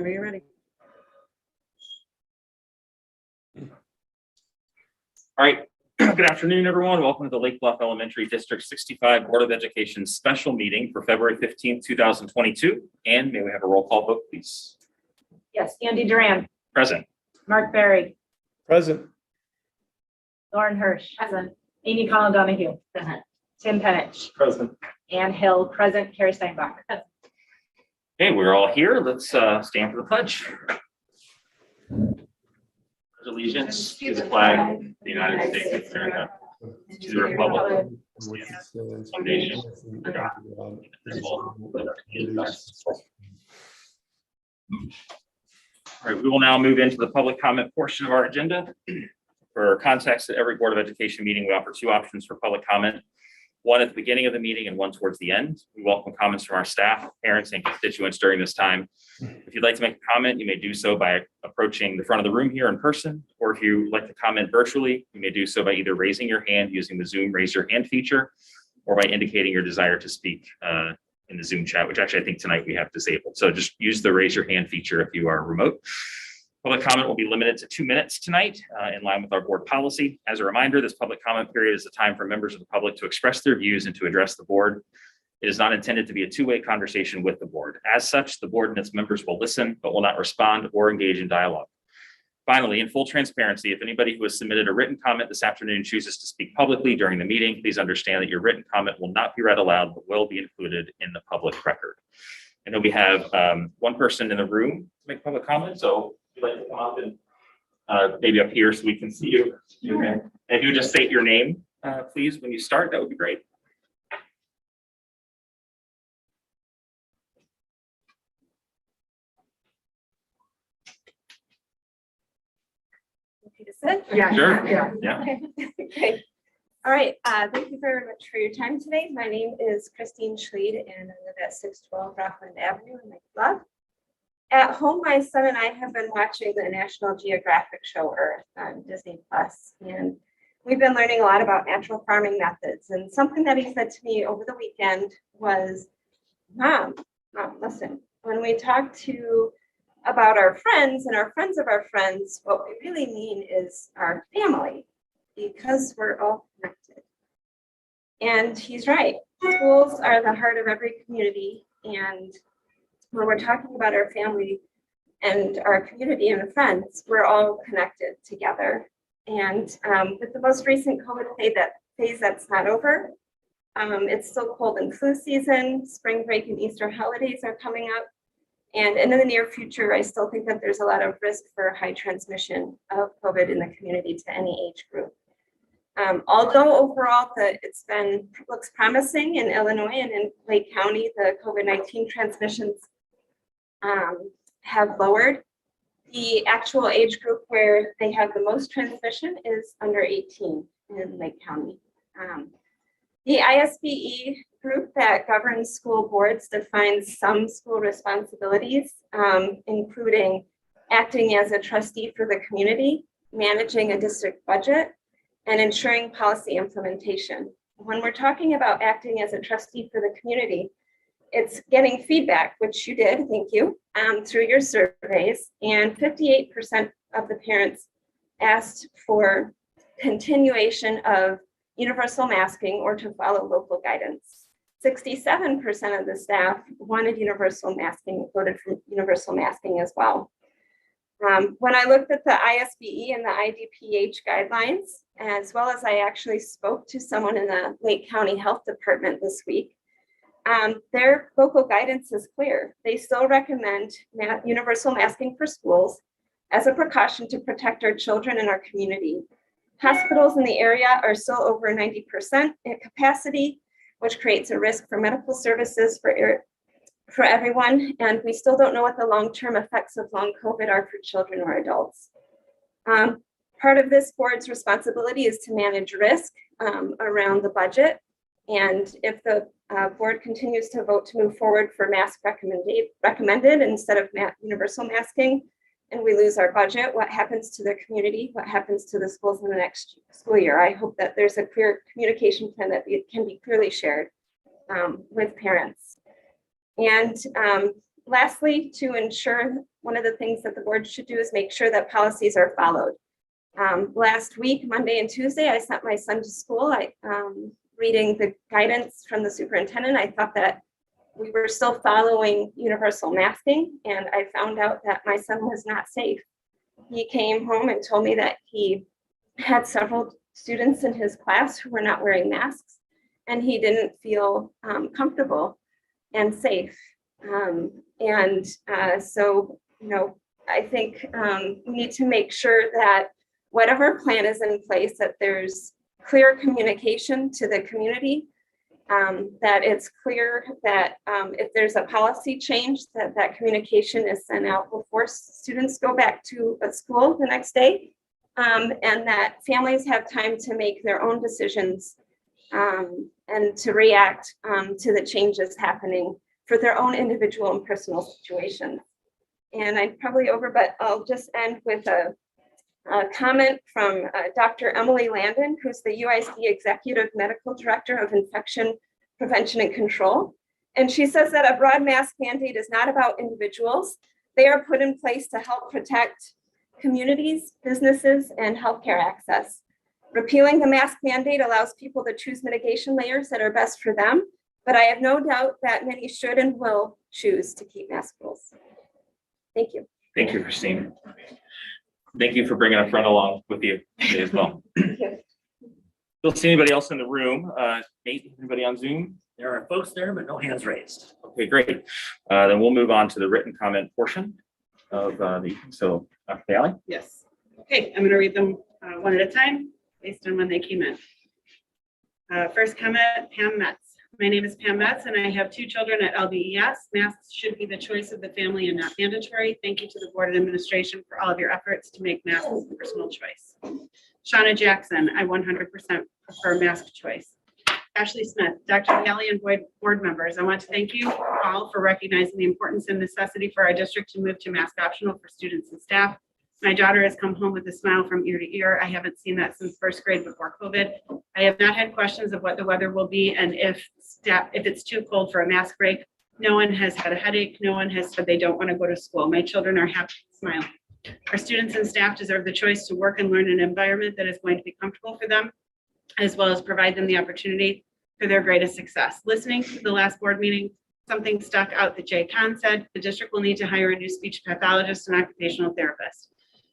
Whenever you're ready. All right. Good afternoon, everyone. Welcome to the Lake Bluff Elementary District 65 Board of Education special meeting for February 15th, 2022. And may we have a roll call vote, please? Yes, Andy Duran. Present. Mark Berry. Present. Lauren Hirsch. Present. Amy Collin Donahue. Present. Tim Penich. Present. Ann Hill. Present. Carrie Steinbach. Present. Okay, we're all here. Let's stand for the pledge. Allegiance to the flag of the United States of America, to the republic, one nation, under God, indivisible, with liberty and justice for all. All right, we will now move into the public comment portion of our agenda. For context, at every Board of Education meeting, we offer two options for public comment. One at the beginning of the meeting and one towards the end. We welcome comments from our staff, parents, and constituents during this time. If you'd like to make a comment, you may do so by approaching the front of the room here in person, or if you would like to comment virtually, you may do so by either raising your hand using the Zoom raise your hand feature, or by indicating your desire to speak in the Zoom chat, which actually I think tonight we have disabled. So just use the raise your hand feature if you are remote. Public comment will be limited to 2 minutes tonight, in line with our board policy. As a reminder, this public comment period is a time for members of the public to express their views and to address the board. It is not intended to be a two-way conversation with the board. As such, the board and its members will listen, but will not respond or engage in dialogue. Finally, in full transparency, if anybody who has submitted a written comment this afternoon chooses to speak publicly during the meeting, please understand that your written comment will not be read aloud, but will be included in the public record. And then we have one person in the room to make public comment. So if you'd like to come up and maybe up here so we can see you. And if you just state your name, please, when you start, that would be great. To sit? Yeah. Sure. Yeah. Yeah. Okay. Great. All right. Thank you very much for your time today. My name is Christine Schreid, and I live at 612 Rockland Avenue in Lake Bluff. At home, my son and I have been watching the National Geographic show Earth on Disney Plus, and we've been learning a lot about natural farming methods. And something that he said to me over the weekend was, Mom, listen, when we talk about our friends and our friends of our friends, what we really mean is our family, because we're all connected. And he's right. Schools are the heart of every community. And when we're talking about our family and our community and friends, we're all connected together. And with the most recent COVID phase that's not over, it's still cold and flu season, spring break and Easter holidays are coming up. And in the near future, I still think that there's a lot of risk for high transmission of COVID in the community to any age group. Although overall looks promising in Illinois and in Lake County, the COVID-19 transmissions have lowered. The actual age group where they have the most transmission is under 18 in Lake County. The ISBE group that governs school boards defines some school responsibilities, including acting as a trustee for the community, managing a district budget, and ensuring policy implementation. When we're talking about acting as a trustee for the community, it's getting feedback, which you did, thank you, through your surveys, and 58% of the parents asked for continuation of universal masking or to follow local guidance. 67% of the staff wanted universal masking, voted for universal masking as well. When I looked at the ISBE and the IDPH guidelines, as well as I actually spoke to someone in the Lake County Health Department this week, their local guidance is clear. They still recommend universal masking for schools as a precaution to protect our children and our community. Hospitals in the area are still over 90% at capacity, which creates a risk for medical services for everyone. And we still don't know what the long-term effects of long COVID are for children or adults. Part of this board's responsibility is to manage risk around the budget. And if the board continues to vote to move forward for mask recommended instead of universal masking, and we lose our budget, what happens to the community? What happens to the schools in the next school year? I hope that there's a clear communication plan that can be clearly shared with parents. And lastly, to ensure, one of the things that the board should do is make sure that policies are followed. Last week, Monday and Tuesday, I sent my son to school. Reading the guidance from the superintendent, I thought that we were still following universal masking, and I found out that my son was not safe. He came home and told me that he had several students in his class who were not wearing masks, and he didn't feel comfortable and safe. So, I think we need to make sure that whatever plan is in place, that there's clear communication to the community, that it's clear that if there's a policy change, that communication is sent out before students go back to a school the next day, and that families have time to make their own decisions and to react to the changes happening for their own individual and personal situations. And I'm probably over, but I'll just end with a comment from Dr. Emily Landon, who's the UIC Executive Medical Director of Infection Prevention and Control. And she says that a broad mask mandate is not about individuals. They are put in place to help protect communities, businesses, and healthcare access. Repealing the mask mandate allows people to choose mitigation layers that are best for them, but I have no doubt that many should and will choose to keep mask rules. Thank you. Thank you, Christine. Thank you for bringing a friend along with you today as well. Thank you. Don't see anybody else in the room. Nate, anybody on Zoom? There are folks there, but no hands raised. Okay, great. Then we'll move on to the written comment portion of so Dr. Daly. Yes. Okay, I'm going to read them one at a time based on when they came in. First comment, Pam Metz. My name is Pam Metz, and I have 2 children at LBES. Masks should be the choice of the family and not mandatory. Thank you to the board and administration for all of your efforts to make masks a personal choice. Shauna Jackson, I 100% prefer mask choice. Ashley Smith, Dr. Daly and board members, I want to thank you all for recognizing the importance and necessity for our district to move to mask optional for students and staff. My daughter has come home with a smile from ear to ear. I haven't seen that since first grade before COVID. I have not had questions of what the weather will be and if it's too cold for a mask break. No one has had a headache. No one has said they don't want to go to school. My children are happy and smiling. Our students and staff deserve the choice to work and learn in an environment that is going to be comfortable for them, as well as provide them the opportunity for their greatest success. Listening to the last board meeting, something stuck out that Jay Kahn said, the district will need to hire a new speech pathologist and occupational therapist.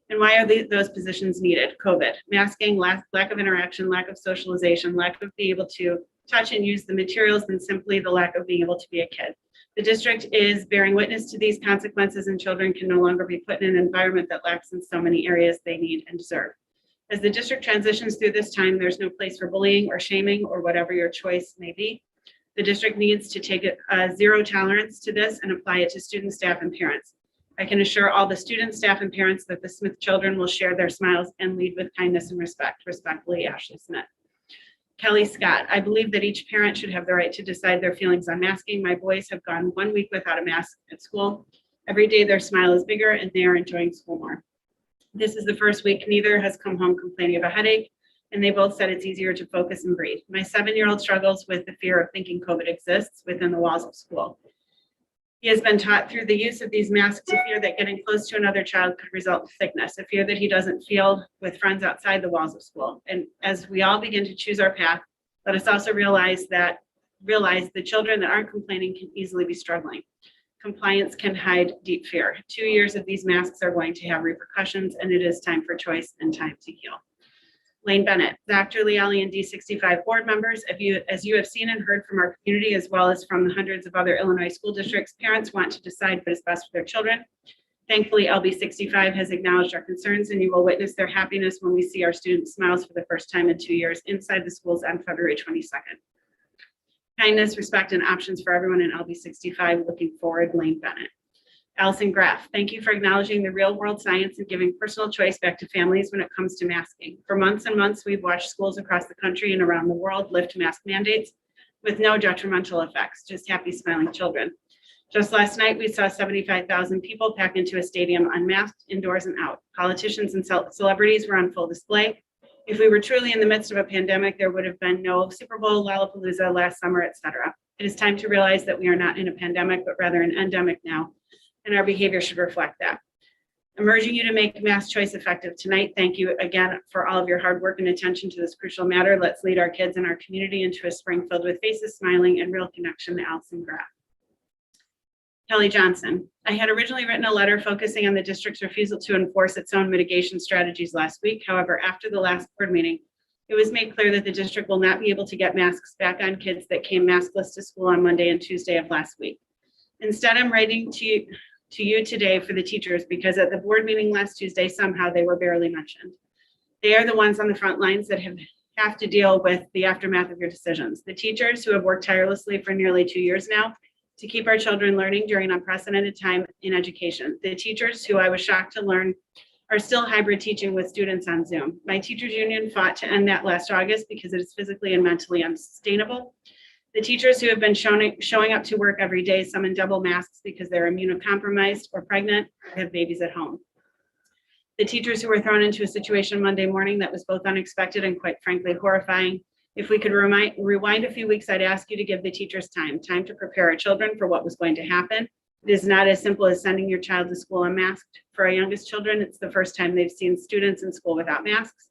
And why are those positions needed? COVID, masking, lack of interaction, lack of socialization, lack of being able to touch and use the materials, and simply the lack of being able to be a kid. The district is bearing witness to these consequences, and children can no longer be put in an environment that lacks in so many areas they need and deserve. As the district transitions through this time, there's no place for bullying or shaming or whatever your choice may be. The district needs to take a zero tolerance to this and apply it to students, staff, and parents. I can assure all the students, staff, and parents that the Smith children will share their smiles and lead with kindness and respect. Respectfully, Ashley Smith. Kelly Scott, I believe that each parent should have the right to decide their feelings on masking. My boys have gone 1 week without a mask at school. Every day their smile is bigger and they are enjoying school more. This is the first week neither has come home complaining of a headache, and they both said it's easier to focus and breathe. My 7-year-old struggles with the fear of thinking COVID exists within the walls of school. He has been taught through the use of these masks a fear that getting close to another child could result in sickness, a fear that he doesn't feel with friends outside the walls of school. And as we all begin to choose our path, let us also realize the children that aren't complaining can easily be struggling. Compliance can hide deep fear. 2 years of these masks are going to have repercussions, and it is time for choice and time to heal. Lane Bennett, Dr. Leali and D65 board members, as you have seen and heard from our community, as well as from the hundreds of other Illinois school districts, parents want to decide what is best for their children. Thankfully, LB65 has acknowledged our concerns, and you will witness their happiness when we see our students' smiles for the first time in 2 years inside the schools on February 22nd. Kindness, respect, and options for everyone in LB65. Looking forward, Lane Bennett. Allison Graff, thank you for acknowledging the real world science and giving personal choice back to families when it comes to masking. For months and months, we've watched schools across the country and around the world lift mask mandates with no detrimental effects, just happy, smiling children. Just last night, we saw 75,000 people pack into a stadium unmasked, indoors and out. Politicians and celebrities were on full display. If we were truly in the midst of a pandemic, there would have been no Super Bowl, Lollapalooza last summer, etc. It is time to realize that we are not in a pandemic, but rather an endemic now, and our behavior should reflect that. I'm urging you to make mask choice effective tonight. Thank you again for all of your hard work and attention to this crucial matter. Let's lead our kids and our community into a spring filled with faces smiling and real connection. Allison Graff. Kelly Johnson. I had originally written a letter focusing on the district's refusal to enforce its own mitigation strategies last week. However, after the last board meeting, it was made clear that the district will not be able to get masks back on kids that came maskless to school on Monday and Tuesday of last week. Instead, I'm writing to you today for the teachers because at the board meeting last Tuesday, somehow they were barely mentioned. They are the ones on the front lines that have to deal with the aftermath of your decisions. The teachers who have worked tirelessly for nearly 2 years now to keep our children learning during unprecedented time in education. The teachers who I was shocked to learn are still hybrid teaching with students on Zoom. My teachers union fought to end that last August because it is physically and mentally unsustainable. The teachers who have been showing up to work every day, some in double masks because they're immunocompromised or pregnant, or have babies at home. The teachers who were thrown into a situation Monday morning that was both unexpected and quite frankly horrifying. If we could rewind a few weeks, I'd ask you to give the teachers time to prepare our children for what was going to happen. It is not as simple as sending your child to school unmasked. For our youngest children, it's the first time they've seen students in school without masks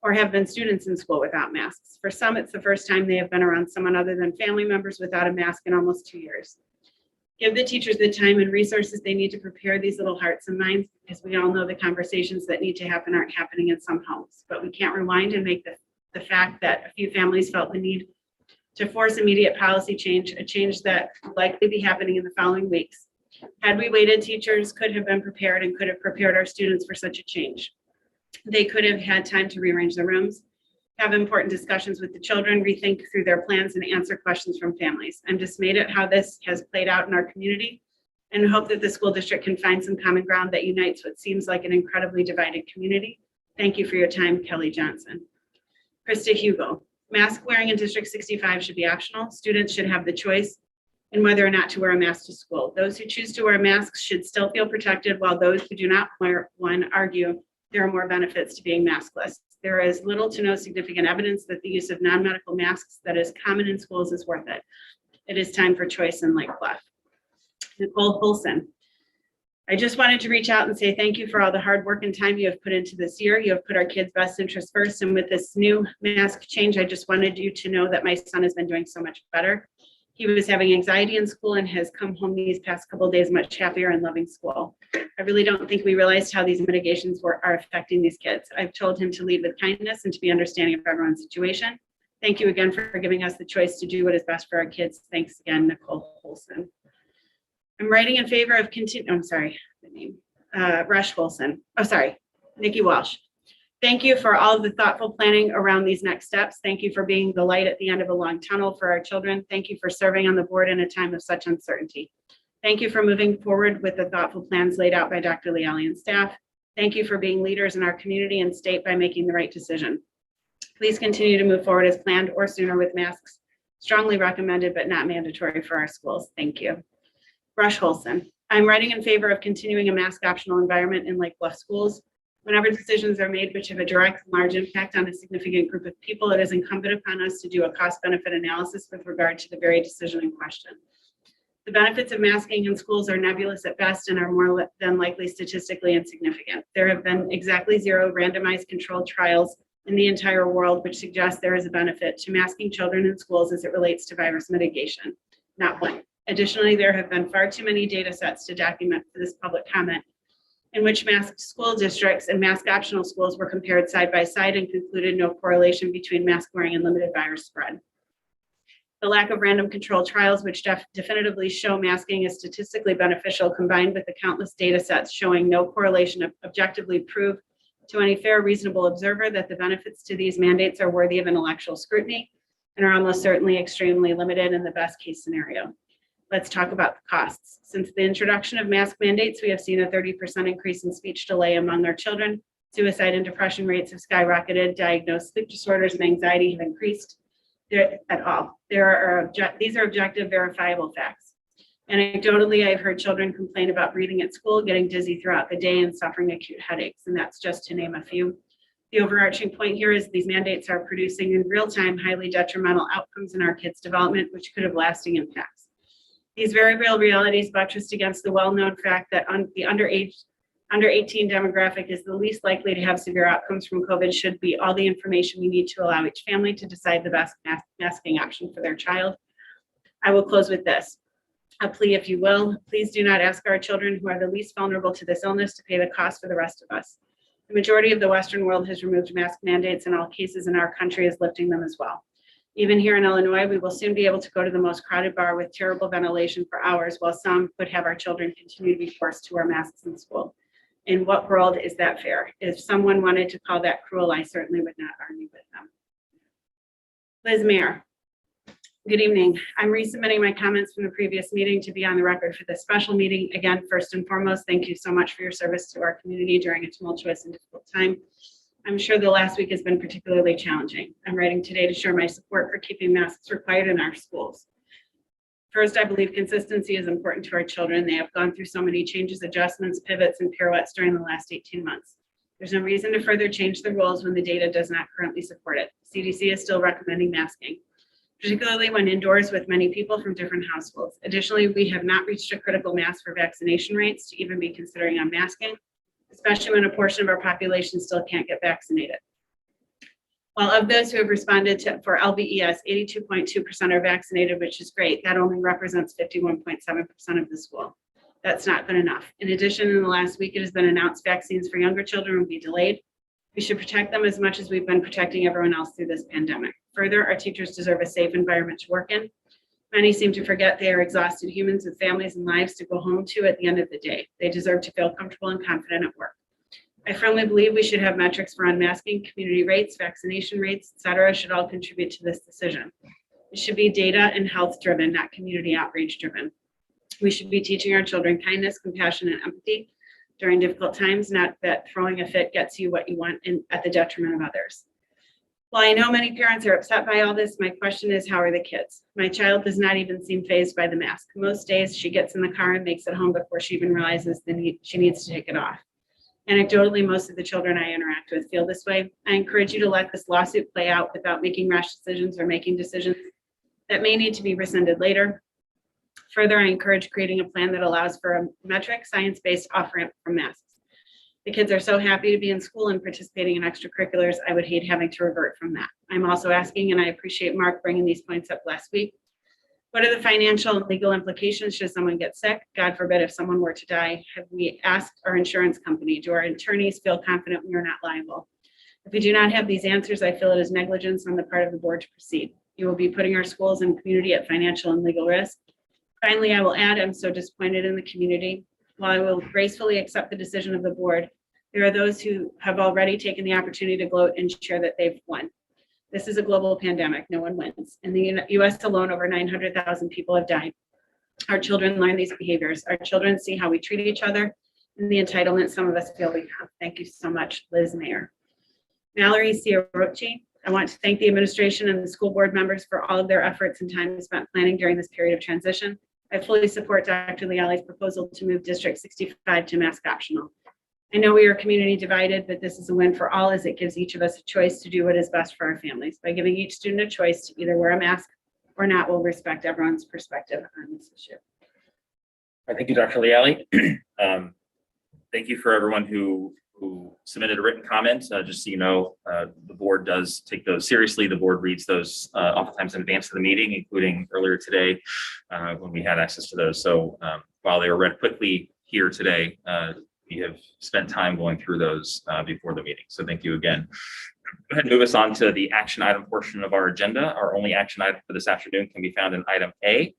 or have been students in school without masks. For some, it's the first time they have been around someone other than family members without a mask in almost 2 years. Give the teachers the time and resources they need to prepare these little hearts and minds, because we all know the conversations that need to happen aren't happening in some homes. But we can't rewind and make the fact that a few families felt the need to force immediate policy change, a change that will likely be happening in the following weeks. Had we waited, teachers could have been prepared and could have prepared our students for such a change. They could have had time to rearrange the rooms, have important discussions with the children, rethink through their plans, and answer questions from families. I'm dismayed at how this has played out in our community and hope that the school district can find some common ground that unites what seems like an incredibly divided community. Thank you for your time, Kelly Johnson. Krista Hugo. Mask wearing in District 65 should be optional. Students should have the choice in whether or not to wear a mask to school. Those who choose to wear masks should still feel protected, while those who do not wear one argue there are more benefits to being maskless. There is little to no significant evidence that the use of non-medical masks that is common in schools is worth it. It is time for choice in Lake Bluff. Nicole Holson. I just wanted to reach out and say thank you for all the hard work and time you have put into this year. You have put our kids' best interests first. And with this new mask change, I just wanted you to know that my son has been doing so much better. He was having anxiety in school and has come home these past couple of days much happier and loving school. I really don't think we realized how these mitigations are affecting these kids. I've told him to lead with kindness and to be understanding of everyone's situation. Thank you again for giving us the choice to do what is best for our kids. Thanks again, Nicole Holson. I'm writing in favor of Rush Holson. Nikki Walsh. Thank you for all of the thoughtful planning around these next steps. Thank you for being the light at the end of a long tunnel for our children. Thank you for serving on the board in a time of such uncertainty. Thank you for moving forward with the thoughtful plans laid out by Dr. Leali and staff. Thank you for being leaders in our community and state by making the right decision. Please continue to move forward as planned or sooner with masks. Strongly recommended, but not mandatory for our schools. Thank you. Rush Holson. I'm writing in favor of continuing a mask optional environment in Lake Bluff schools. Whenever decisions are made which have a direct and large impact on a significant group of people, it is incumbent upon us to do a cost-benefit analysis with regard to the very decision in question. The benefits of masking in schools are nebulous at best and are more than likely statistically insignificant. There have been exactly 0 randomized controlled trials in the entire world which suggest there is a benefit to masking children in schools as it relates to virus mitigation. Not one. Additionally, there have been far too many data sets to document for this public comment in which masked school districts and mask optional schools were compared side by side and concluded no correlation between mask wearing and limited virus spread. The lack of random control trials which definitively show masking is statistically beneficial, combined with the countless data sets showing no correlation, objectively prove to any fair, reasonable observer that the benefits to these mandates are worthy of intellectual scrutiny and are almost certainly extremely limited in the best case scenario. Let's talk about the costs. Since the introduction of mask mandates, we have seen a 30% increase in speech delay among our children. Suicide and depression rates have skyrocketed. Diagnosed sleep disorders and anxiety have increased. These are objective, verifiable facts. Anecdotally, I've heard children complain about breathing at school, getting dizzy throughout the day, and suffering acute headaches, and that's just to name a few. The overarching point here is these mandates are producing in real time highly detrimental outcomes in our kids' development, which could have lasting impacts. These very real realities buttressed against the well-known fact that the under 18 demographic is the least likely to have severe outcomes from COVID should be all the information we need to allow each family to decide the best masking option for their child. I will close with this. A plea, if you will, please do not ask our children who are the least vulnerable to this illness to pay the cost for the rest of us. The majority of the Western world has removed mask mandates, and all cases in our country is lifting them as well. Even here in Illinois, we will soon be able to go to the most crowded bar with terrible ventilation for hours, while some would have our children continue to be forced to wear masks in school. In what world is that fair? If someone wanted to call that cruel, I certainly would not argue with them. Liz Mayer. Good evening. I'm resubmitting my comments from the previous meeting to be on the record for this special meeting. Again, first and foremost, thank you so much for your service to our community during a tumultuous and difficult time. I'm sure the last week has been particularly challenging. I'm writing today to share my support for keeping masks required in our schools. First, I believe consistency is important to our children. They have gone through so many changes, adjustments, pivots, and pirouettes during the last 18 months. There's no reason to further change the rules when the data does not currently support it. CDC is still recommending masking, particularly when indoors with many people from different households. Additionally, we have not reached a critical mass for vaccination rates to even be considering unmasking, especially when a portion of our population still can't get vaccinated. While of those who have responded for LBES, 82.2% are vaccinated, which is great. That only represents 51.7% of the school. That's not good enough. In addition, in the last week, it has been announced vaccines for younger children will be delayed. We should protect them as much as we've been protecting everyone else through this pandemic. Further, our teachers deserve a safe environment to work in. Many seem to forget they are exhausted humans with families and lives to go home to at the end of the day. They deserve to feel comfortable and confident at work. I firmly believe we should have metrics for unmasking, community rates, vaccination rates, et cetera, should all contribute to this decision. It should be data and health driven, not community outreach driven. We should be teaching our children kindness, compassion, and empathy during difficult times, not that throwing a fit gets you what you want at the detriment of others. While I know many parents are upset by all this, my question is, how are the kids? My child does not even seem fazed by the mask. Most days she gets in the car and makes it home before she even realizes she needs to take it off. Anecdotally, most of the children I interact with feel this way. I encourage you to let this lawsuit play out without making rash decisions or making decisions that may need to be rescinded later. Further, I encourage creating a plan that allows for a metric, science-based off-ramp for masks. The kids are so happy to be in school and participating in extracurriculars, I would hate having to revert from that. I'm also asking, and I appreciate Mark bringing these points up last week, what are the financial and legal implications should someone get sick? God forbid if someone were to die. Have we asked our insurance company? Do our attorneys feel confident we are not liable? If we do not have these answers, I feel it is negligence on the part of the board to proceed. You will be putting our schools and community at financial and legal risk. Finally, I will add, I'm so disappointed in the community. While I will gracefully accept the decision of the board, there are those who have already taken the opportunity to gloat and share that they've won. This is a global pandemic. No one wins. In the US alone, over 900,000 people have died. Our children learn these behaviors. Our children see how we treat each other and the entitlement some of us feel we have. Thank you so much, Liz Mayer. Mallory Ciarocci, I want to thank the administration and the school board members for all of their efforts and time spent planning during this period of transition. I fully support Dr. Leali's proposal to move District 65 to mask optional. I know we are community divided, but this is a win for all as it gives each of us a choice to do what is best for our families. By giving each student a choice to either wear a mask or not, we'll respect everyone's perspective on this issue. Thank you, Dr. Leali. Thank you for everyone who submitted a written comment. Just so you know, the board does take those seriously. The board reads those oftentimes in advance of the meeting, including earlier today when we had access to those. So while they were read quickly here today, we have spent time going through those before the meeting. So thank you again. Go ahead and move us on to the action item portion of our agenda. Our only action item for this afternoon can be found in item A,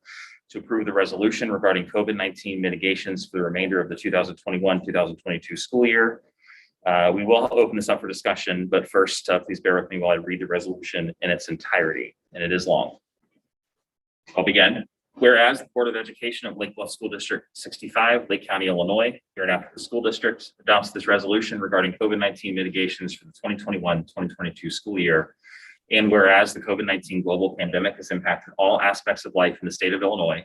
to approve the resolution regarding COVID-19 mitigations for the remainder of the 2021-2022 school year. We will open this up for discussion, but first, please bear with me while I read the resolution in its entirety, and it is long. I'll begin. Whereas the Board of Education of Lake Bluff School District 65, Lake County, Illinois, hereinafter the school district, adopts this resolution regarding COVID-19 mitigations for the 2021-2022 school year. And whereas the COVID-19 global pandemic has impacted all aspects of life in the state of Illinois,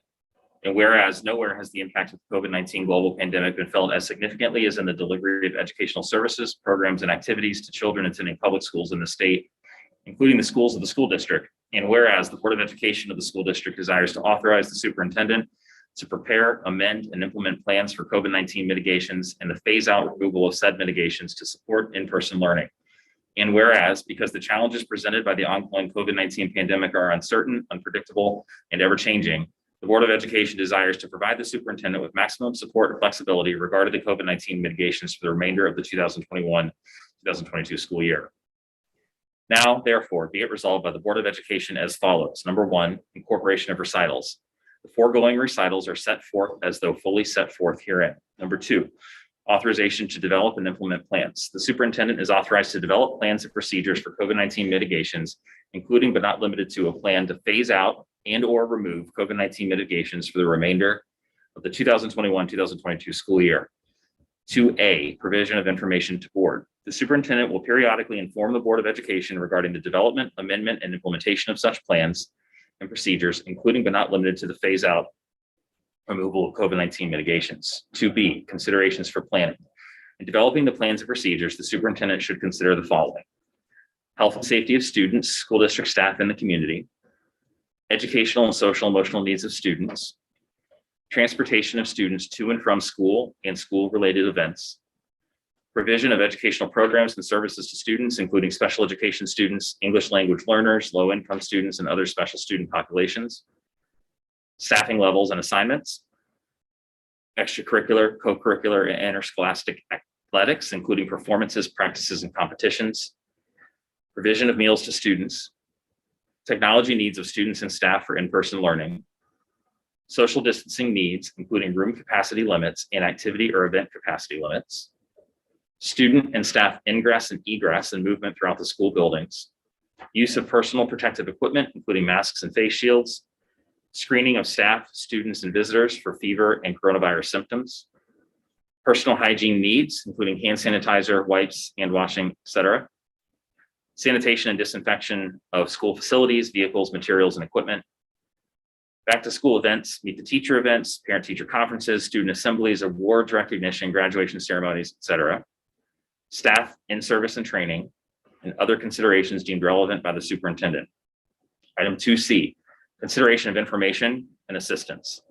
And whereas nowhere has the impact of the COVID-19 global pandemic been felt as significantly as in the delivery of educational services, programs, and activities to children attending public schools in the state, including the schools of the school district. And whereas the Board of Education of the school district desires to authorize the superintendent to prepare, amend, and implement plans for COVID-19 mitigations and the phase-out removal of said mitigations to support in-person learning. And whereas, because the challenges presented by the ongoing COVID-19 pandemic are uncertain, unpredictable, and ever-changing, the Board of Education desires to provide the superintendent with maximum support and flexibility regarding the COVID-19 mitigations for the remainder of the 2021-2022 school year. Now, therefore, be it resolved by the Board of Education as follows. Number one, incorporation of recitals. The foregoing recitals are set forth as though fully set forth herein. Number two, authorization to develop and implement plans. The superintendent is authorized to develop plans and procedures for COVID-19 mitigations, including but not limited to a plan to phase out and or remove COVID-19 mitigations for the remainder of the 2021-2022 school year. 2A, provision of information to board. The superintendent will periodically inform the Board of Education regarding the development, amendment, and implementation of such plans and procedures, including but not limited to the phase out removal of COVID-19 mitigations. 2B, considerations for planning. In developing the plans and procedures, the superintendent should consider the following: health and safety of students, school district staff, and the community, educational and social emotional needs of students, transportation of students to and from school and school-related events, provision of educational programs and services to students, including special education students, English language learners, low-income students, and other special student populations, staffing levels and assignments, extracurricular, co-curricular, and interscholastic athletics, including performances, practices, and competitions, provision of meals to students, technology needs of students and staff for in-person learning, social distancing needs, including room capacity limits and activity or event capacity limits, student and staff ingress and egress and movement throughout the school buildings, use of personal protective equipment, including masks and face shields, screening of staff, students, and visitors for fever and coronavirus symptoms, personal hygiene needs, including hand sanitizer, wipes, hand washing, etc., sanitation and disinfection of school facilities, vehicles, materials, and equipment, back to school events, meet the teacher events, parent-teacher conferences, student assemblies, awards, recognition, graduation ceremonies, etc., staff in service and training, and other considerations deemed relevant by the superintendent. Item 2C, consideration of information and assistance.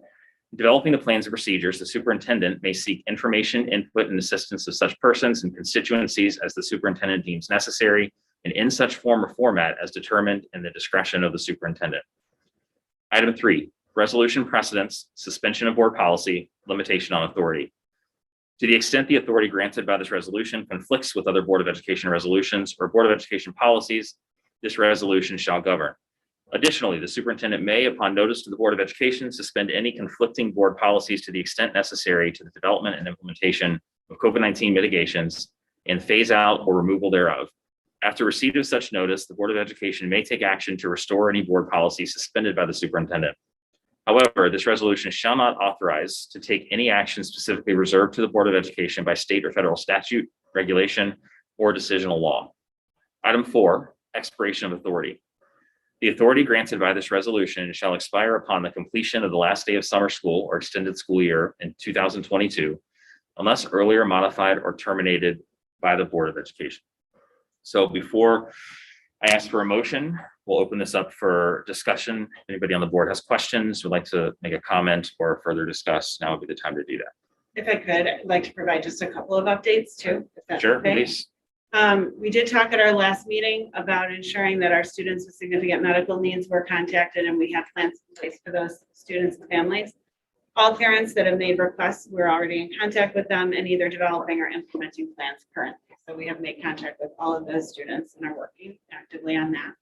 In developing the plans and procedures, the superintendent may seek information, input, and assistance of such persons and constituencies as the superintendent deems necessary and in such form or format as determined in the discretion of the superintendent. Item 3, resolution precedents, suspension of board policy, limitation on authority. To the extent the authority granted by this resolution conflicts with other Board of Education resolutions or Board of Education policies, this resolution shall govern. Additionally, the superintendent may, upon notice to the Board of Education, suspend any conflicting board policies to the extent necessary to the development and implementation of COVID-19 mitigations and phase out or removal thereof. After receipt of such notice, the Board of Education may take action to restore any board policy suspended by the superintendent. However, this resolution shall not authorize to take any action specifically reserved to the Board of Education by state or federal statute, regulation, or decisional law. Item 4, expiration of authority. The authority granted by this resolution shall expire upon the completion of the last day of summer school or extended school year in 2022, unless earlier modified or terminated by the Board of Education. So before I ask for a motion, we'll open this up for discussion. If anybody on the board has questions, would like to make a comment or further discuss, now would be the time to do that. If I could, I'd like to provide just a couple of updates too. If that's Sure, okay. please. We did talk at our last meeting about ensuring that our students with significant medical needs were contacted, and we have plans in place for those students and families. All parents that have made requests, we're already in contact with them and either developing or implementing plans currently. So we have made contact with all of those students and are working actively on that.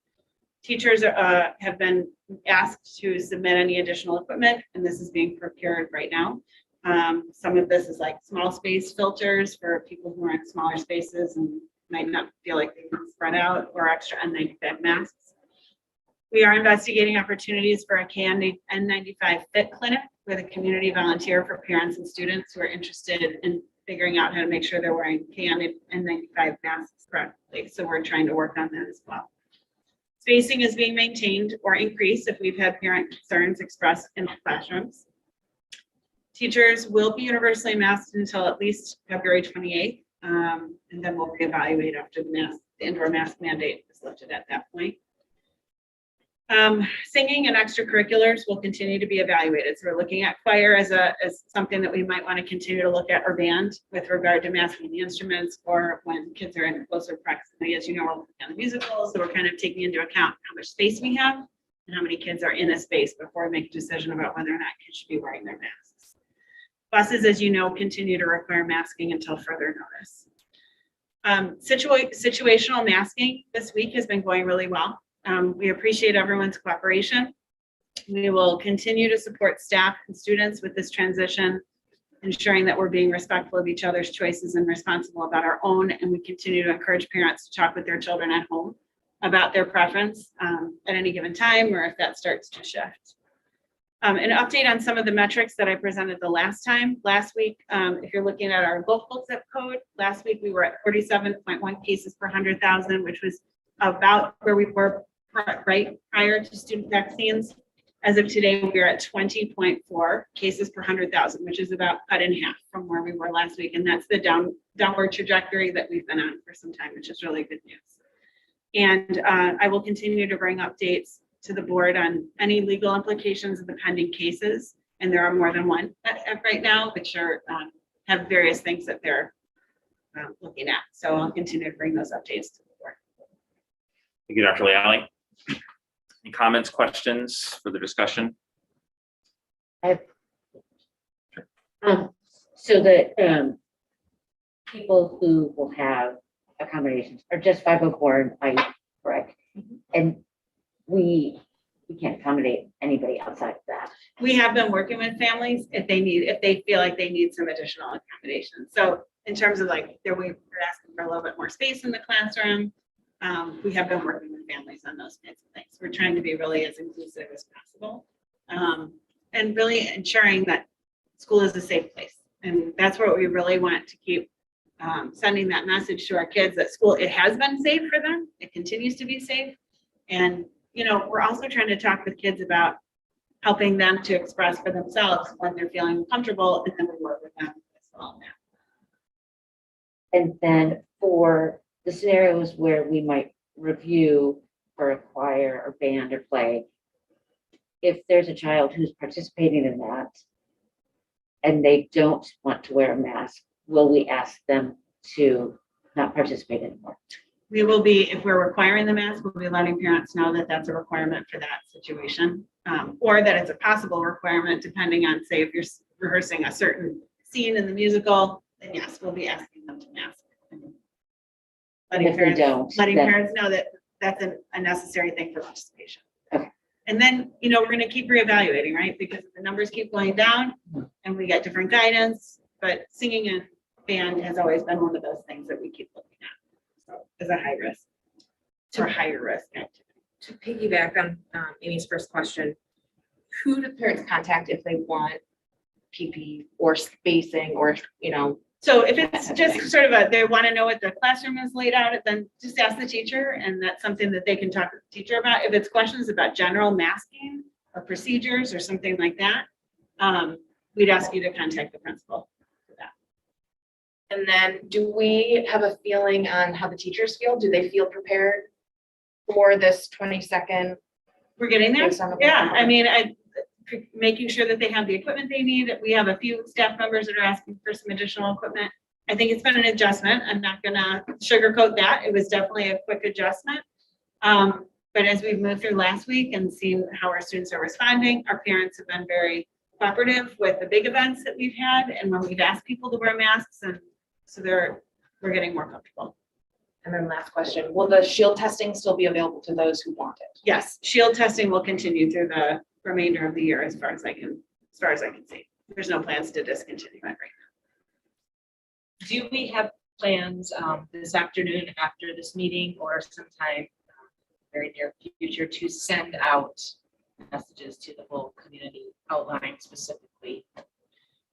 Teachers have been asked to submit any additional equipment, and this is being procured right now. Some of this is like small space filters for people who are in smaller spaces and might not feel like they can spread out, or extra N95 masks. We are investigating opportunities for a KN95 fit clinic with a community volunteer for parents and students who are interested in figuring out how to make sure they're wearing KN95 masks correctly. So we're trying to work on that as well. Spacing is being maintained or increased if we've had parent concerns expressed in the classrooms. Teachers will be universally masked until at least February 28th. And then we'll reevaluate after the indoor mask mandate is lifted at that point. Singing and extracurriculars will continue to be evaluated. So we're looking at choir as something that we might want to continue to look at, or band with regard to masking the instruments, or when kids are in closer proximity. As you know, we're looking at the musicals, so we're kind of taking into account how much space we have and how many kids are in a space before we make a decision about whether or not kids should be wearing their masks. Buses, as you know, continue to require masking until further notice. Situational masking this week has been going really well. We appreciate everyone's cooperation. We will continue to support staff and students with this transition, ensuring that we're being respectful of each other's choices and responsible about our own. And we continue to encourage parents to talk with their children at home about their preference at any given time, or if that starts to shift. An update on some of the metrics that I presented the last time. Last week, if you're looking at our local zip code, last week we were at 47.1 cases per 100,000, which was about where we were right prior to student vaccines. As of today, we are at 20.4 cases per 100,000, which is about cut in half from where we were last week. And that's the downward trajectory that we've been on for some time, which is really good news. And I will continue to bring updates to the board on any legal implications of the pending cases. And there are more than one right now, which are have various things that they're looking at. So I'll continue to bring those updates to the board. Thank you, Dr. Leali. Any comments, questions for the discussion? So the people who will have accommodations are just 504 and I, correct? And we can't accommodate anybody outside of that. We have been working with families if they feel like they need some additional accommodation. So in terms of like, we're asking for a little bit more space in the classroom. We have been working with families on those kinds of things. We're trying to be really as inclusive as possible, and really ensuring that school is a safe place. And that's what we really want to keep sending that message to our kids, that school, it has been safe for them. It continues to be safe. And, you know, we're also trying to talk with kids about helping them to express for themselves when they're feeling comfortable, and then we work with them as well now. And then for the scenarios where we might review for a choir or band or play, if there's a child who's participating in that and they don't want to wear a mask, will we ask them to not participate anymore? We will be, if we're requiring the mask, we'll be letting parents know that that's a requirement for that situation, or that it's a possible requirement depending on, say, if you're rehearsing a certain scene in the musical, then yes, we'll be asking them to mask. Letting parents know that that's a necessary thing for participation. Okay. And then, you know, we're going to keep reevaluating, right? Because the numbers keep going down and we get different guidance, but singing and band has always been one of those things that we keep looking at. So as a high risk or higher risk activity. To piggyback on Amy's first question, who do parents contact if they want PP or spacing or, you know? So if it's just sort of they want to know what the classroom is laid out, then just ask the teacher, and that's something that they can talk to the teacher about. If it's questions about general masking or procedures or something like that, we'd ask you to contact the principal for that. And then do we have a feeling on how the teachers feel? Do they feel prepared for this 22nd? We're getting there. Based on the- Yeah, I mean, making sure that they have the equipment they need. We have a few staff members that are asking for some additional equipment. I think it's been an adjustment. I'm not gonna sugarcoat that. It was definitely a quick adjustment. But as we've moved through last week and seen how our students are responding, our parents have been very cooperative with the big events that we've had, and when we've asked people to wear masks, and so we're getting more comfortable. And then last question, will the shield testing still be available to those who want it? Yes, shield testing will continue through the remainder of the year as far as I can see. There's no plans to discontinue it right now. Do we have plans this afternoon after this meeting or sometime very near future to send out messages to the whole community outlining specifically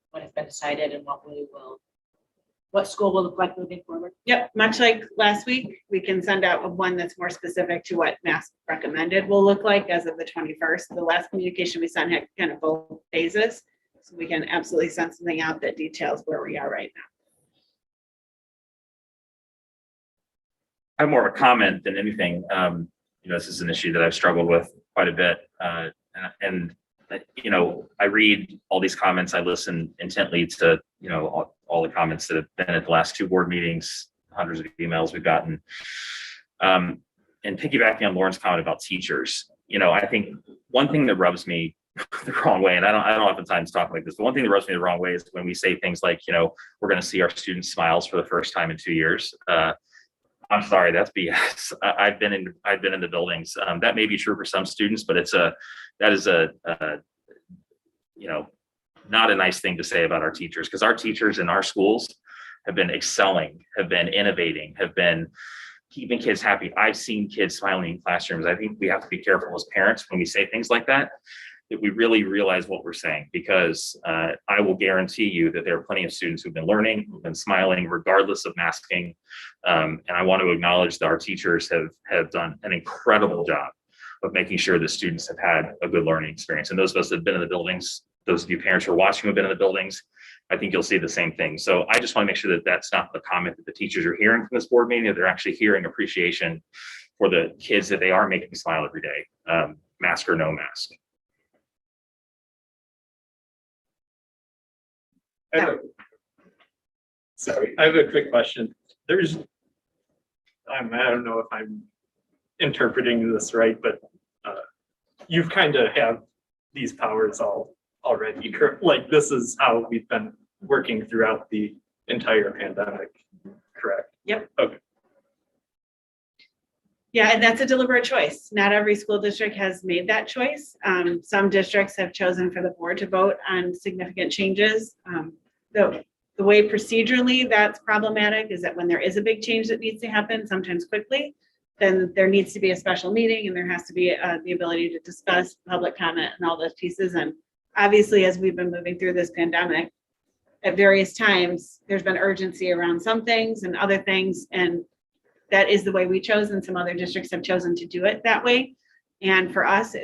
what has been decided and what school will look like moving forward? Yep, much like last week, we can send out one that's more specific to what mask recommended will look like as of the 21st. The last communication we sent had kind of both phases. So we can absolutely send something out that details where we are right now. I have more of a comment than anything. This is an issue that I've struggled with quite a bit. I read all these comments. I listen intently to, all the comments that have been at the last 2 board meetings, hundreds of emails we've gotten. And piggybacking on Lauren's comment about teachers, I think one thing that rubs me the wrong way, and I don't oftentimes talk like this, but one thing that rubs me the wrong way is when we say things like, we're going to see our students' smiles for the first time in 2 years. I'm sorry, that's BS. I've been in the buildings. That may be true for some students, but that is not a nice thing to say about our teachers, because our teachers in our schools have been excelling, have been innovating, have been keeping kids happy. I've seen kids smiling in classrooms. I think we have to be careful as parents when we say things like that we really realize what we're saying, because I will guarantee you that there are plenty of students who've been learning, who've been smiling regardless of masking. And I want to acknowledge that our teachers have done an incredible job of making sure that students have had a good learning experience. And those of us that have been in the buildings, those of you parents who are watching who have been in the buildings, I think you'll see the same thing. So I just want to make sure that that's not the comment that the teachers are hearing from this board meeting, that they're actually hearing appreciation for the kids that they are making smile every day, mask or no mask. Sorry, I have a quick question. I don't know if I'm interpreting this right, but you've kind of have these powers already. Like, this is how we've been working throughout the entire pandemic, correct? Yep. Okay. Yeah, and that's a deliberate choice. Not every school district has made that choice. Some districts have chosen for the board to vote on significant changes. The way procedurally that's problematic is that when there is a big change that needs to happen, sometimes quickly, then there needs to be a special meeting and there has to be the ability to discuss public comment and all those pieces. And obviously, as we've been moving through this pandemic, at various times, there's been urgency around some things and other things. And that is the way we chose, and some other districts have chosen to do it that way. And for us,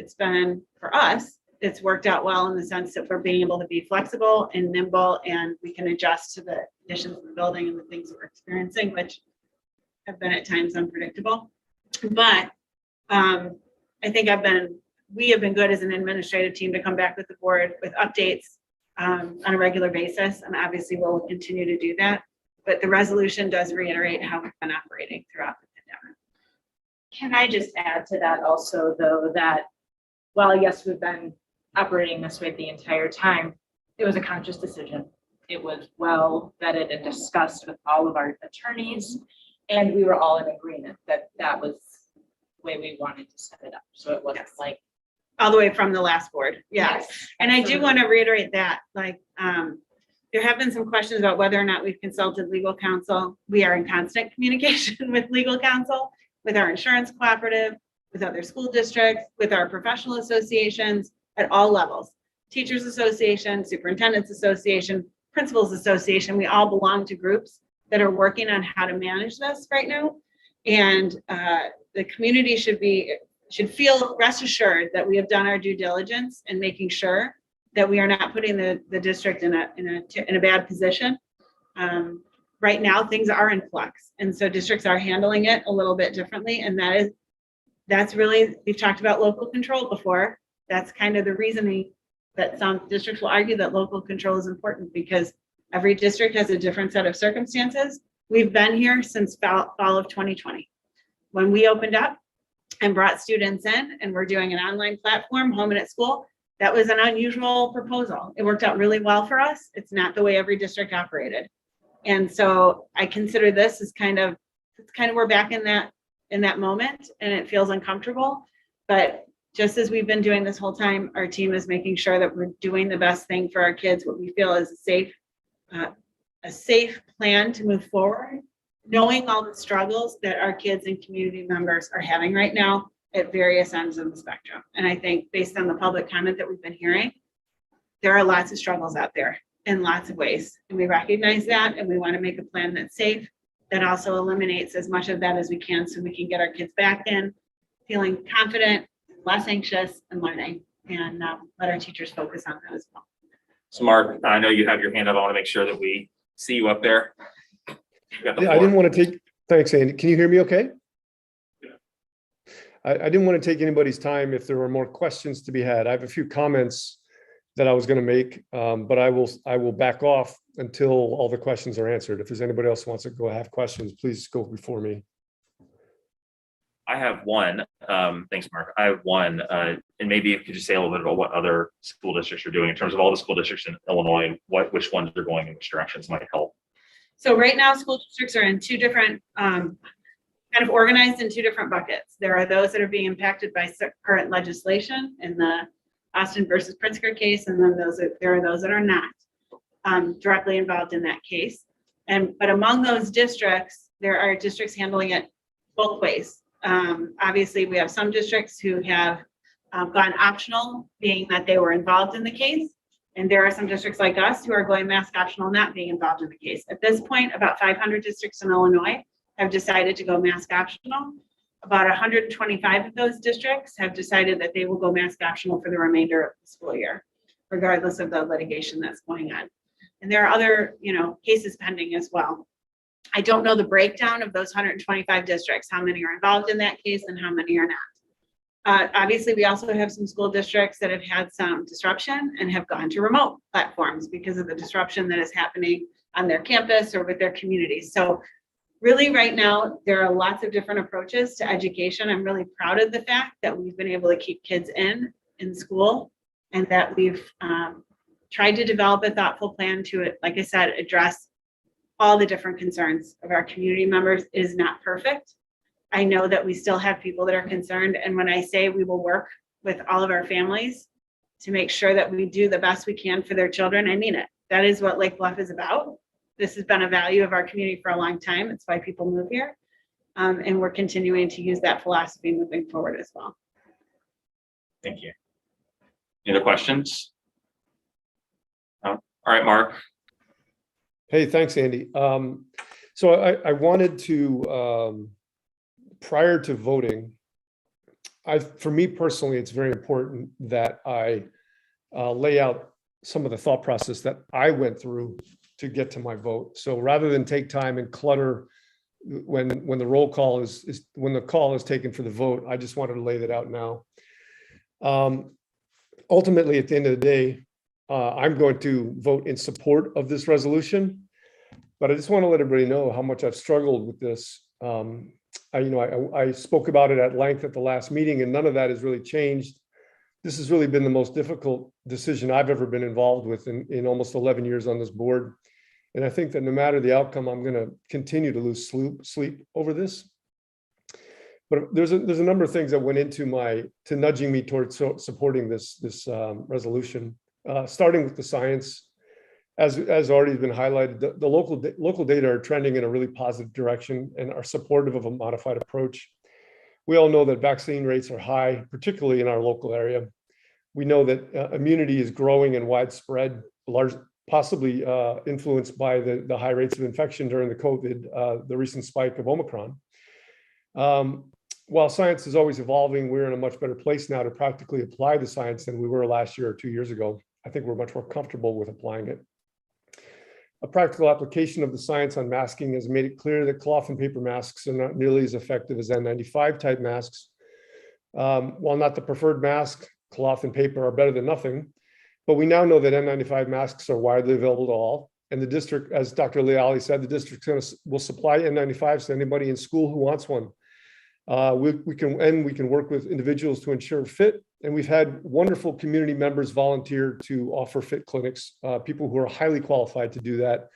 it's worked out well in the sense that we're being able to be flexible and nimble, and we can adjust to the conditions of the building and the things that we're experiencing, which have been at times unpredictable. But I think we have been good as an administrative team to come back with the board with updates on a regular basis, and obviously we'll continue to do that. But the resolution does reiterate how we've been operating throughout the pandemic. Can I just add to that also, though, that while yes, we've been operating this way the entire time, it was a conscious decision. It was well vetted and discussed with all of our attorneys, and we were all in agreement that that was the way we wanted to set it up. So it wasn't like All the way from the last board, yes. And I do want to reiterate that, there have been some questions about whether or not we've consulted legal counsel. We are in constant communication with legal counsel, with our insurance cooperative, with other school districts, with our professional associations at all levels. Teachers Association, Superintendents Association, Principals Association, we all belong to groups that are working on how to manage this right now. And the community should feel rest assured that we have done our due diligence in making sure that we are not putting the district in a bad position. Right now, things are in flux, and so districts are handling it a little bit differently. And that's really, we've talked about local control before. That's kind of the reasoning that some districts will argue that local control is important, because every district has a different set of circumstances. We've been here since fall of 2020. When we opened up and brought students in and we're doing an online platform, home and at school, that was an unusual proposal. It worked out really well for us. It's not the way every district operated. And so I consider this as we're back in that moment, and it feels uncomfortable. But just as we've been doing this whole time, our team is making sure that we're doing the best thing for our kids, what we feel is a safe plan to move forward, knowing all the struggles that our kids and community members are having right now at various ends of the spectrum. And I think based on the public comment that we've been hearing, there are lots of struggles out there in lots of ways. And we recognize that, and we want to make a plan that's safe, that also eliminates as much of that as we can, so we can get our kids back in feeling confident, less anxious, and learning, and let our teachers focus on that as well. So Mark, I know you have your hand up. I want to make sure that we see you up there. You got the Yeah, I didn't floor. want to take, thanks, Andy. Can you hear me okay? I didn't want to take anybody's time if there were more questions to be had. I have a few comments that I was going to make, but I will back off until all the questions are answered. If there's anybody else who wants to go have questions, please go before me. I have one. Thanks, Mark. I have one, and maybe you could just say a little bit about what other school districts are doing in terms of all the school districts in Illinois, and which ones are going in which directions might help. So right now, school districts are in two different, kind of organized in two different buckets. There are those that are being impacted by current legislation in the Austin versus Pritzker case, and then there are those that are not directly involved in that case. But among those districts, there are districts handling it both ways. Obviously, we have some districts who have gone optional, being that they were involved in the case. And there are some districts like us who are going mask optional, not being involved in the case. At this point, about 500 districts in Illinois have decided to go mask optional. About 125 of those districts have decided that they will go mask optional for the remainder of the school year, regardless of the litigation that's going on. And there are other, cases pending as well. I don't know the breakdown of those 125 districts, how many are involved in that case and how many are not. Obviously, we also have some school districts that have had some disruption and have gone to remote platforms because of the disruption that is happening on their campus or with their communities. So really right now, there are lots of different approaches to education. I'm really proud of the fact that we've been able to keep kids in school and that we've tried to develop a thoughtful plan to, like I said, address all the different concerns of our community members. It is not perfect. I know that we still have people that are concerned. And when I say we will work with all of our families to make sure that we do the best we can for their children, I mean it. That is what Lake Bluff is about. This has been a value of our community for a long time. It's why people move here. And we're continuing to use that philosophy moving forward as well. Thank you. Any other questions? No? All right, Mark. Hey, thanks, Andy. So I wanted to, prior to voting, for me personally, it's very important that I lay out some of the thought process that I went through to get to my vote. So rather than take time and clutter when the roll call is when the call is taken for the vote, I just wanted to lay that out now. Ultimately, at the end of the day, I'm going to vote in support of this resolution, but I just want to let everybody know how much I've struggled with this. I spoke about it at length at the last meeting, and none of that has really changed. This has really been the most difficult decision I've ever been involved with in almost 11 years on this board. And I think that no matter the outcome, I'm going to continue to lose sleep over this. But there's a number of things that went into nudging me towards supporting this resolution, starting with the science. As already been highlighted, the local data are trending in a really positive direction and are supportive of a modified approach. We all know that vaccine rates are high, particularly in our local area. We know that immunity is growing and widespread, possibly influenced by the high rates of infection during the recent spike of Omicron. While science is always evolving, we're in a much better place now to practically apply the science than we were last year or 2 years ago. I think we're much more comfortable with applying it. A practical application of the science on masking has made it clear that cloth and paper masks are not nearly as effective as N95 type masks. While not the preferred mask, cloth and paper are better than nothing. But we now know that N95 masks are widely available to all. And the district, as Dr. Leali said, the district will supply N95s to anybody in school who wants one. We can work with individuals to ensure fit. And we've had wonderful community members volunteer to offer fit clinics, people who are highly qualified to do that,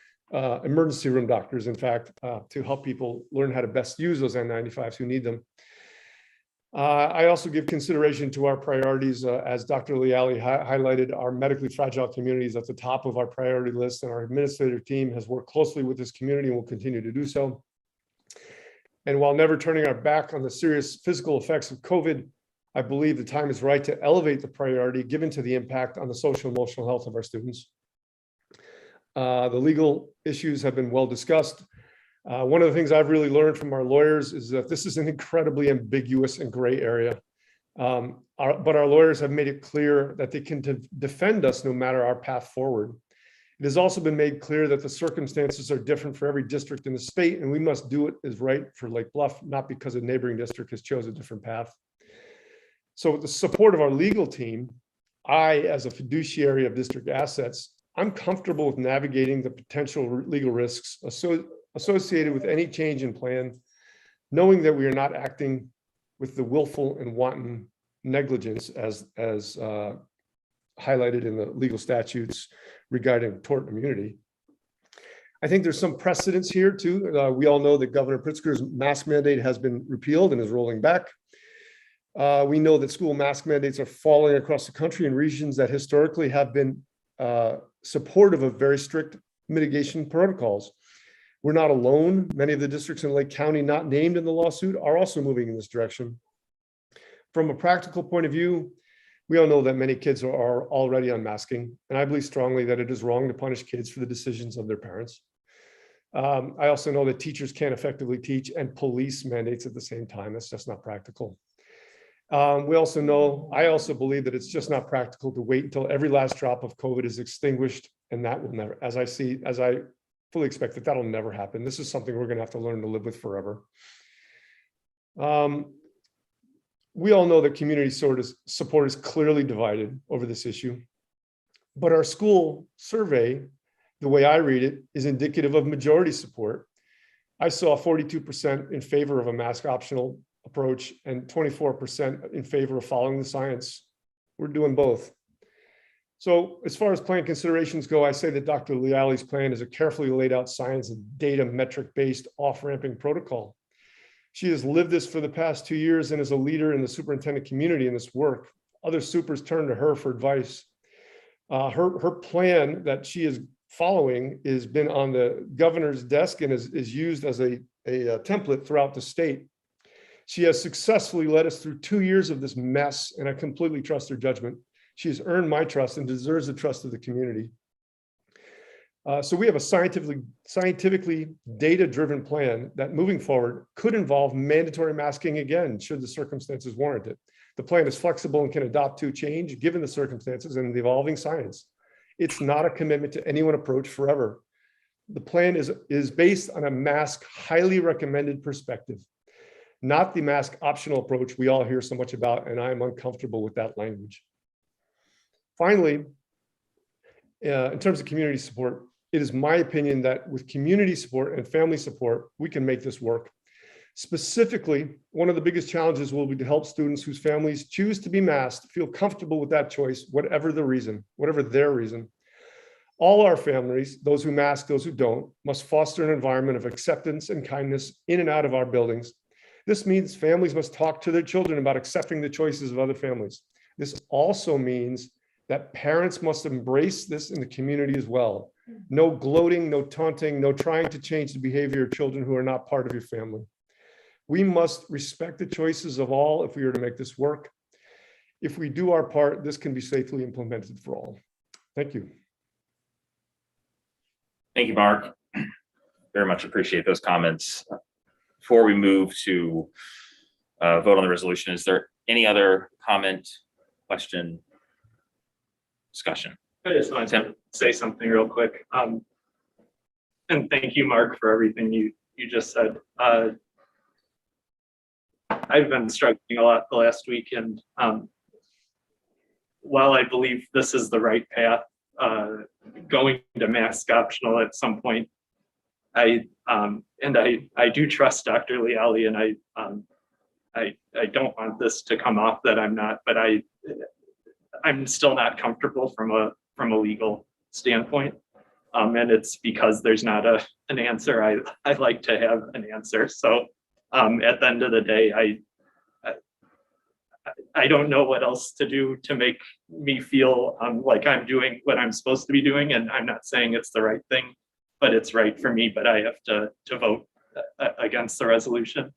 emergency room doctors, in fact, to help people learn how to best use those N95s who need them. I also give consideration to our priorities, as Dr. Leali highlighted, our medically fragile communities at the top of our priority list, and our administrative team has worked closely with this community and will continue to do so. And while never turning our back on the serious physical effects of COVID, I believe the time is right to elevate the priority given to the impact on the social and emotional health of our students. The legal issues have been well discussed. One of the things I've really learned from our lawyers is that this is an incredibly ambiguous and gray area. But our lawyers have made it clear that they can defend us no matter our path forward. It has also been made clear that the circumstances are different for every district in the state, and we must do what is right for Lake Bluff, not because a neighboring district has chosen a different path. So with the support of our legal team, I, as a fiduciary of district assets, I'm comfortable with navigating the potential legal risks associated with any change in plan, knowing that we are not acting with the willful and wanton negligence as highlighted in the legal statutes regarding tort immunity. I think there's some precedence here too. We all know that Governor Pritzker's mask mandate has been repealed and is rolling back. We know that school mask mandates are falling across the country in regions that historically have been supportive of very strict mitigation protocols. We're not alone. Many of the districts in Lake County not named in the lawsuit are also moving in this direction. From a practical point of view, we all know that many kids are already unmasking, and I believe strongly that it is wrong to punish kids for the decisions of their parents. I also know that teachers can't effectively teach and police mandates at the same time. That's just not practical. We also know, I also believe that it's just not practical to wait until every last drop of COVID is extinguished, and that will never, as I fully expect that that'll never happen. This is something we're going to have to learn to live with forever. We all know that community support is clearly divided over this issue, but our school survey, the way I read it, is indicative of majority support. I saw 42% in favor of a mask optional approach and 24% in favor of following the science. We're doing both. So as far as plan considerations go, I say that Dr. Leali's plan is a carefully laid out science and data metric-based off-ramping protocol. She has lived this for the past 2 years and is a leader in the superintendent community in this work. Other supers turn to her for advice. Her plan that she is following has been on the governor's desk and is used as a template throughout the state. She has successfully led us through 2 years of this mess, and I completely trust her judgment. She has earned my trust and deserves the trust of the community. So we have a scientifically data-driven plan that moving forward could involve mandatory masking again, should the circumstances warrant it. The plan is flexible and can adapt to change given the circumstances and the evolving science. It's not a commitment to any one approach forever. The plan is based on a mask highly recommended perspective, not the mask optional approach we all hear so much about, and I'm uncomfortable with that language. Finally, in terms of community support, it is my opinion that with community support and family support, we can make this work. Specifically, one of the biggest challenges will be to help students whose families choose to be masked feel comfortable with that choice, whatever the reason, whatever their reason. All our families, those who mask, those who don't, must foster an environment of acceptance and kindness in and out of our buildings. This means families must talk to their children about accepting the choices of other families. This also means that parents must embrace this in the community as well. No gloating, no taunting, no trying to change the behavior of children who are not part of your family. We must respect the choices of all if we are to make this work. If we do our part, this can be safely implemented for all. Thank you. Thank you, Mark. Very much appreciate those comments. Before we move to vote on the resolution, is there any other comment, question, discussion? I just wanted to say something real quick. And thank you, Mark, for everything you just said. I've been struggling a lot the last week, and while I believe this is the right path, going to mask optional at some point, I do trust Dr. Leali, and I don't want this to come off that I'm not, but I'm still not comfortable from a legal standpoint. And it's because there's not an answer. I like to have an answer. So at the end of the day, I don't know what else to do to make me feel like I'm doing what I'm supposed to be doing. And I'm not saying it's the right thing, but it's right for me, but I have to vote against the resolution.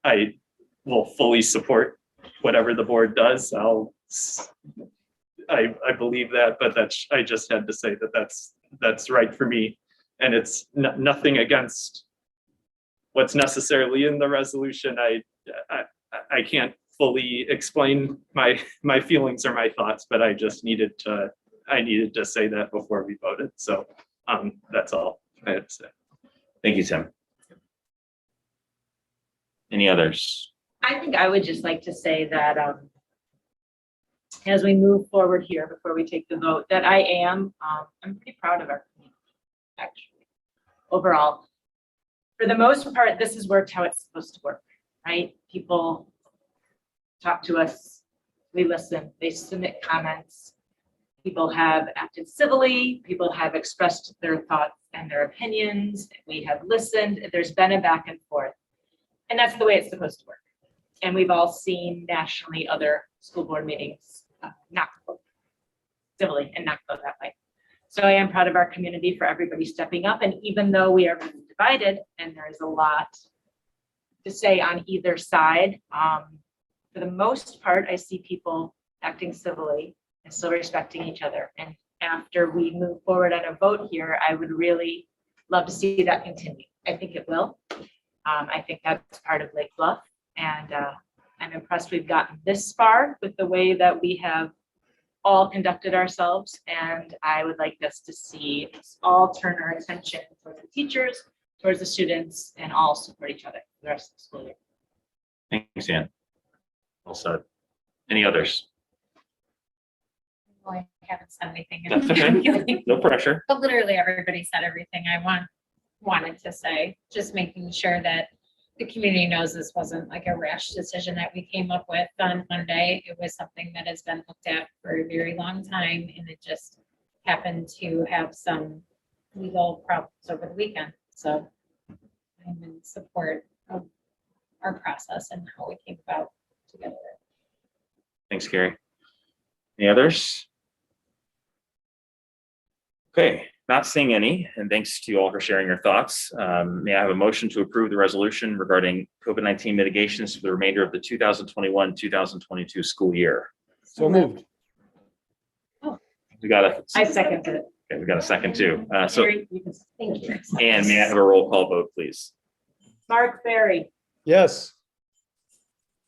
I will fully support whatever the board does. I believe that, but I just had to say that that's right for me. And it's nothing against what's necessarily in the resolution. I can't fully explain my feelings or my thoughts, but I needed to say that before we voted. So that's all I had to say. Thank you, Tim. Any others? I think I would just like to say that as we move forward here, before we take the vote, that I'm pretty proud of our community, actually, overall. For the most part, this has worked how it's supposed to work, right? People talk to us, we listen, they submit comments. People have acted civilly, people have expressed their thoughts and their opinions, we have listened, there's been a back and forth. And that's the way it's supposed to work. And we've all seen nationally other school board meetings not go civilly and not go that way. So I am proud of our community for everybody stepping up. And even though we are divided and there is a lot to say on either side, for the most part, I see people acting civilly and still respecting each other. And after we move forward on a vote here, I would really love to see that continue. I think it will. I think that's part of Lake Bluff, and I'm impressed we've gotten this far with the way that we have all conducted ourselves, and I would like us to see us all turn our attention towards the teachers, towards the students, and all support each other for the rest of the school year. Thanks, Ann. Well said. Any others? I haven't said anything. That's okay. No pressure. But literally everybody said everything I wanted to say, just making sure that the community knows this wasn't like a rash decision that we came up with on Monday. It was something that has been looked at for a very long time, and it just happened to have some legal problems over the weekend. So I'm in support of our process and how we came about together. Thanks, Carrie. Any others? Okay, not seeing any, and thanks to you all for sharing your thoughts. May I have a motion to approve the resolution regarding COVID-19 mitigations for the remainder of the 2021-2022 school year? So moved. We got a, I second it. okay, we got a second too. So, Carrie, you can- Thank you. and may I have a roll call vote, please? Mark Berry, Yes.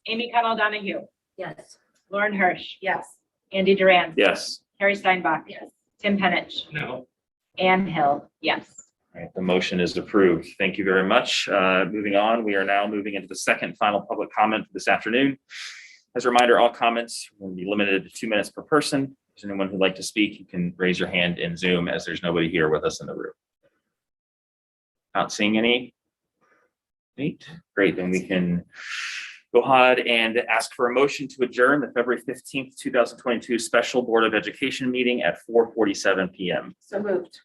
Amy Connell Donahue, Yes. Lauren Hirsch, Yes. Andy Duran, Yes. Harry Steinbach, Yes. Tim Penich, No. Ann Hill, yes. All right, the motion is approved. Thank you very much. Moving on, we are now moving into the second final public comment for this afternoon. As a reminder, all comments will be limited to 2 minutes per person. If there's anyone who'd like to speak, you can raise your hand in Zoom as there's nobody here with us in the room. Not seeing any. Great, then we can go ahead and ask for a motion to adjourn the February 15th, 2022 special Board of Education meeting at 4:47 p.m. So moved.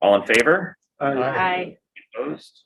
All in favor? Aye. Opposed?